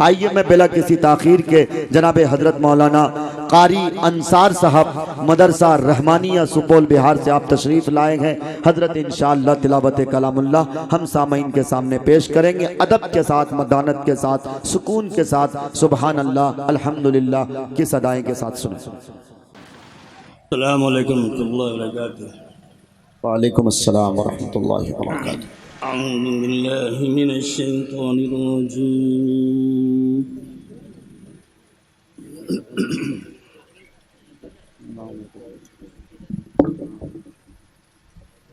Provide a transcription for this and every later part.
आइए मैं बिला किसी ताखीर के जनाब हजरत मौलाना कारी अंसार साहब मदरसा रहमानिया सुपौल बिहार से आप तशरीफ लाए हैं। हजरत इंशाअल्लाह तिलावत कलामुल्लाह हम सामईन के सामने पेश करेंगे, अदब के साथ, मदानत के साथ, सुकून के साथ, सुबहान अल्लाह अल्हम्दुलिल्लाह की सदाएं के साथ सुने। अस्सलामु अलैकुम वरहमतुल्लाहि वबरकातुहू। वालेकुम अस्सलाम वरहमतुल्लाहि वबरकातुहू। अऊज़ु बिल्लाहि मिनश शैतानिर रजीम।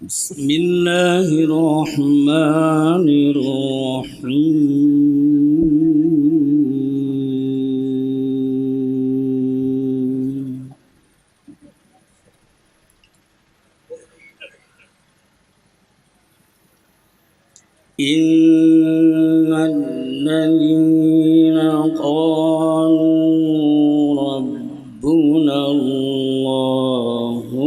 बिस्मिल्लाहिर रहमानिर रहीम। इन्नल्लज़ीना क़ालू रब्बुना अल्लाहु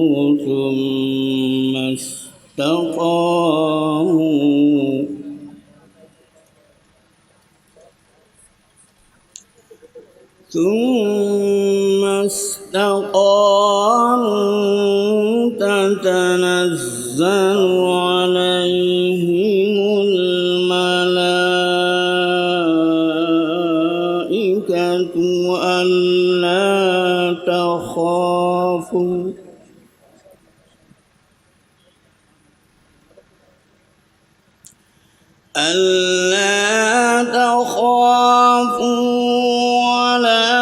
सुम्मा استقاموا تتنزل عليهم الملائكة ألا تخافوا ولا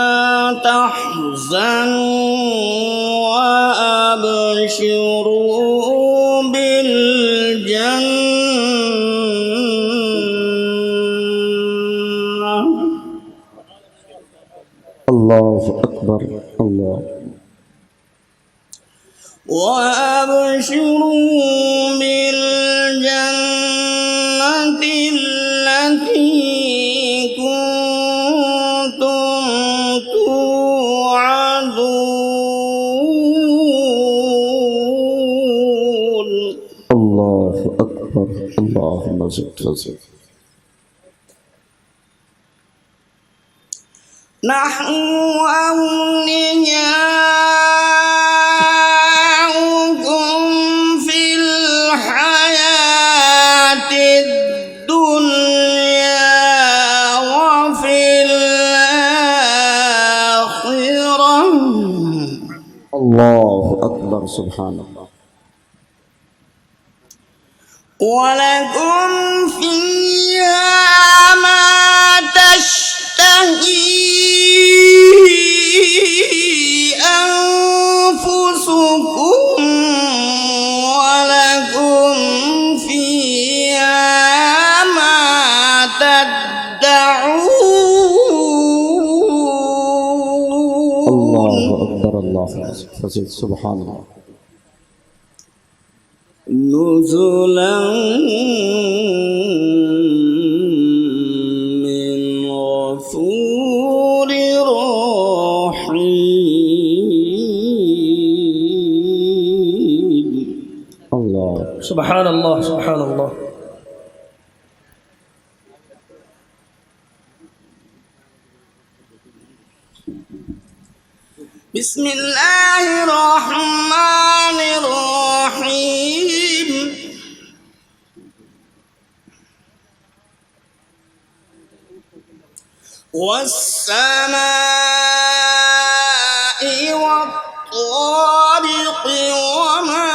تحزنوا وأبشروا بالجنة. الله أكبر. الله. وأبشروا بالجنة التي كنتم توعدون. الله أكبر. اللهم زد وزد. نحن أولياؤكم في الحياة الدنيا وفي الآخرة. الله أكبر. سبحان الله. ولكم فيها ما تشتهي أنفسكم ولكم فيها ما تدعون. الله أكبر. الله أكبر. سبحان الله. نزلا من غفور رحيم. الله. سبحان الله سبحان الله. بسم الله الرحمن الرحيم. والسماء والطارق وما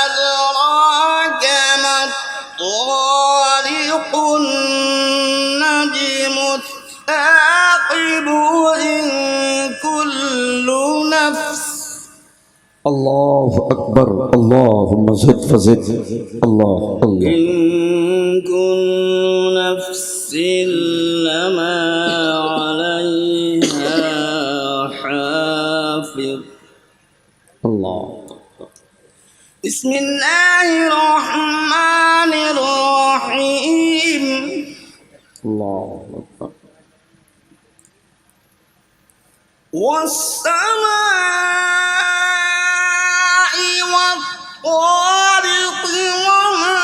أدراك ما الطارق النجم الثاقب إن كل نفس. الله أكبر. اللهم زد فزد. الله. الله. إن كل نفس لما عليها حافظ. الله. بسم الله الرحمن الرحيم. الله أكبر. والسماء والطارق وما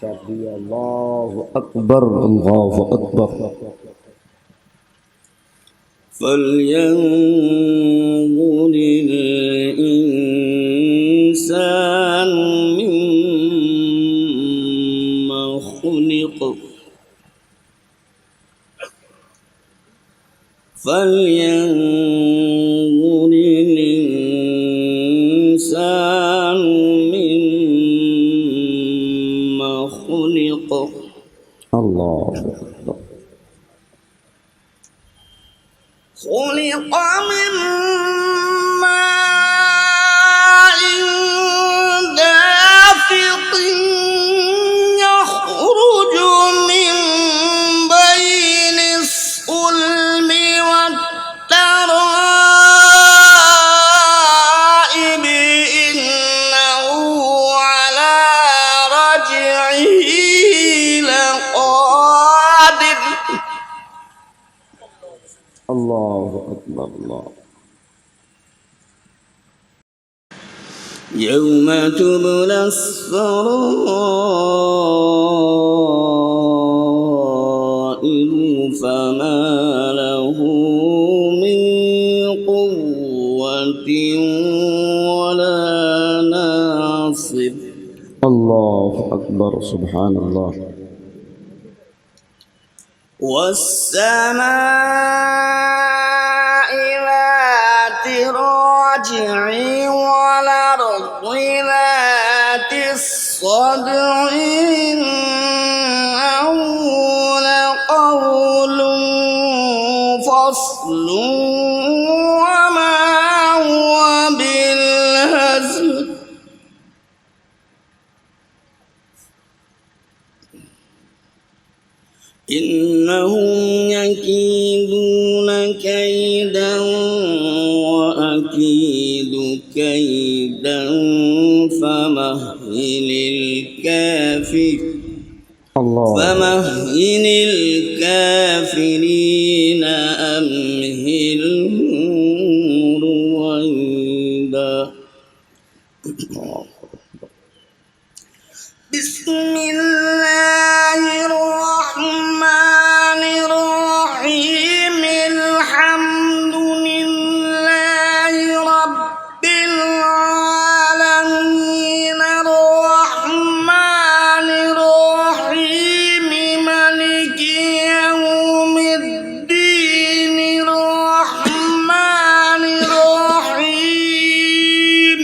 الله أكبر الله أكبر فلينظر الإنسان مما خلق فلينظر الإنسان مما خلق الله أكبر خلق من ماء دافق يخرج من بين الصلب والترائب إنه على رجعه لقادر الله أكبر الله يوم تبلى السرائر فما له من قوة ولا ناصر الله أكبر سبحان الله والسماء ذات الرجع والأرض ذات الصدع إنه لقول فصل وما هو بالهزل إنهم يكيدون كيدا وأكيد كيدا فمهل الكافرين أمهلهم رويدا بسم الله الرحمن الرحيم الحمد لله رب العالمين الرحمن الرحيم مالك يوم الدين الرحمن الرحيم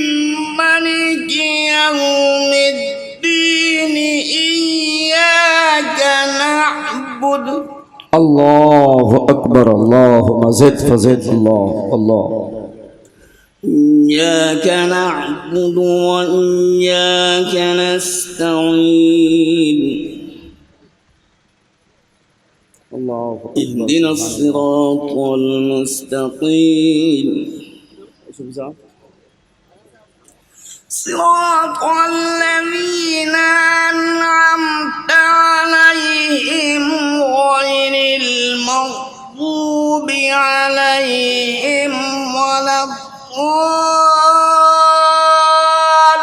مالك يوم الدين إياك نعبد الله أكبر اللهم زد فزد الله الله إياك نعبد وإياك نستعين الله اهدنا الصراط المستقيم صراط الذين أنعمت عليهم غير المغضوب عليهم ولا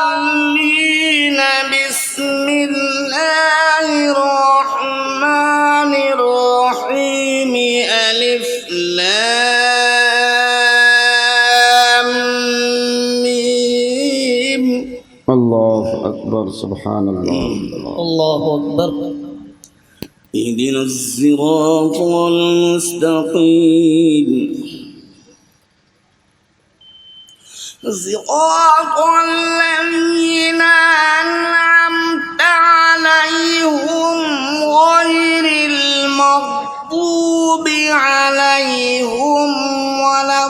الضالين بسم الله الرحمن الرحيم ألف لام ميم الله أكبر سبحان الله الله أكبر اهدنا الصراط المستقيم صراط الذين أنعمت عليهم غير المغضوب عليهم ولا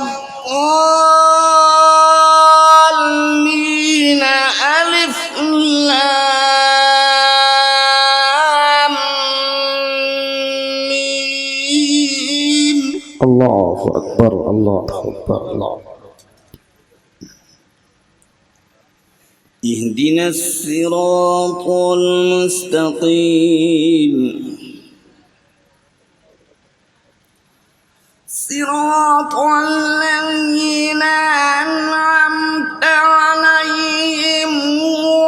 الضالين ألف لام ميم الله أكبر الله أكبر الله اهدنا الصراط المستقيم صراط الذين أنعمت عليهم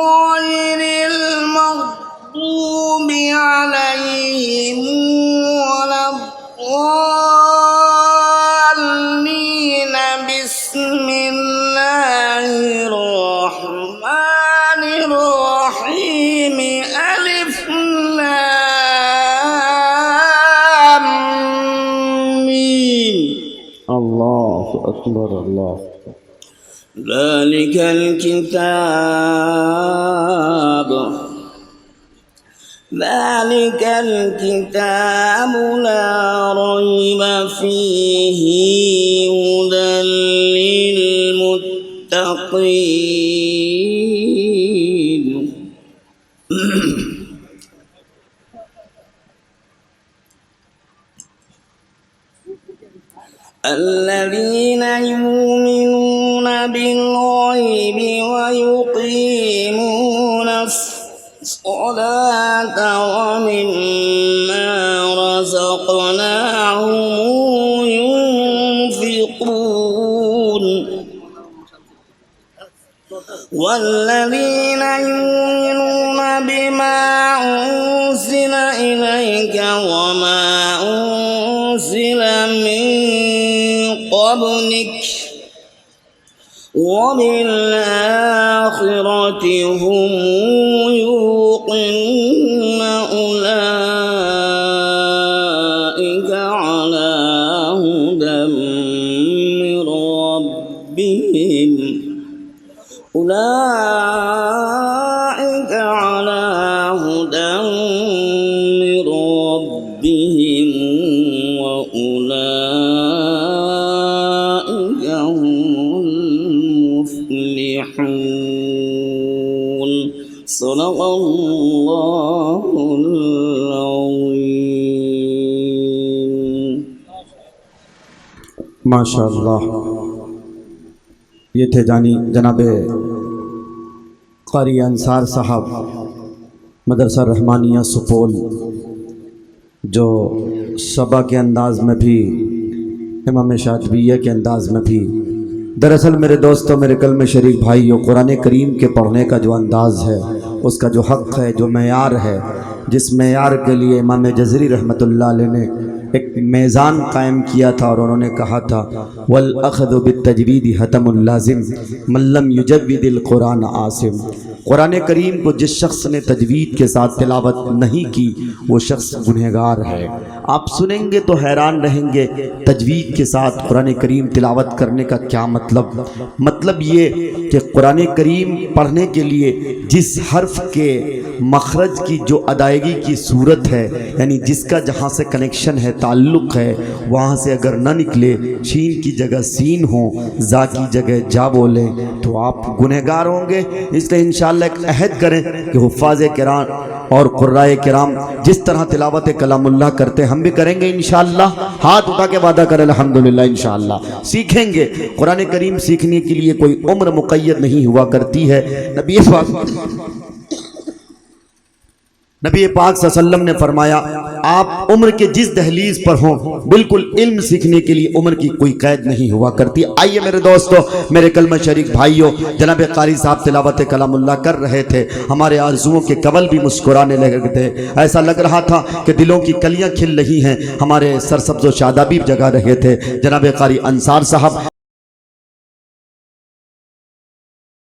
غير المغضوب اکبر اللہ ذلك الكتاب لا ريب فيه هدى للمتقين الذين يؤمنون بالغيب ويقيمون الصلاة ومما رزقناهم ينفقون والذين يؤمنون بما أنزل إليك وما أنزل من قبلك وبالآخرة هم يوقنون أولئك على هدى من ربهم أولئك على هدى من ربهم وأولئك هم المفلحون صدق الله العظيم ماشاء اللہ. یہ تھے جناب قاری انصار صاحب مدرسہ رحمانیہ سپول، جو شبہ کے انداز میں بھی امام شاطبیہ کے انداز میں بھی. دراصل میرے دوستوں، میرے کلمہ شریک بھائیوں، قرآن کریم کے پڑھنے کا جو انداز ہے، اس کا جو حق ہے، جو معیار ہے، جس معیار کے لیے امام جزری رحمۃ اللہ علیہ نے ایک میزان قائم کیا تھا، اور انہوں نے کہا تھا وَالْأَخْذُ بِالتَّجْوِيدِ حَتَمُ اللَّازِمِ مَنْ لَمْ يُجَوِّدِ الْقُرْآنَ عَاصِمٌ. قرآن کریم کو جس شخص نے تجوید کے ساتھ تلاوت نہیں کی وہ شخص گنہگار ہے. آپ سنیں گے تو حیران رہیں گے تجوید کے ساتھ قرآن کریم تلاوت کرنے کا کیا مطلب یہ کہ قرآن کریم پڑھنے کے لیے جس حرف کے مخرج کی جو ادائیگی کی صورت ہے، یعنی جس کا جہاں سے کنیکشن ہے، تعلق ہے، وہاں سے اگر نہ نکلے، شین کی جگہ سین ہو، زا کی جگہ جا بولیں، تو آپ گنہگار ہوں گے. اس لیے انشاءاللہ ایک عہد کریں کہ حفاظ کرام اور قرائے کرام جس طرح تلاوت کلام اللہ کرتے ہم بھی کریں گے انشاءاللہ. ہاتھ اٹھا کے وعدہ کریں الحمدللہ انشاءاللہ سیکھیں گے. قرآن کریم سیکھنے کے لیے کوئی عمر مقید نہیں ہوا کرتی ہے. نبی پاک صلی اللہ علیہ وسلم نے فرمایا آپ عمر کے جس دہلیز پر ہوں بالکل علم سیکھنے کے لیے عمر کی کوئی قید نہیں ہوا کرتی. آئیے میرے دوستو، میرے کلمہ شریک بھائیوں، جناب قاری صاحب تلاوت کلام اللہ کر رہے تھے. ہمارے آرزوؤں کے قبل بھی مسکرانے لگے تھے. ایسا لگ رہا تھا کہ دلوں کی کلیاں کھل رہی ہیں. ہمارے سرسبز و شادابی جگا رہے تھے. جناب قاری انصار صاحب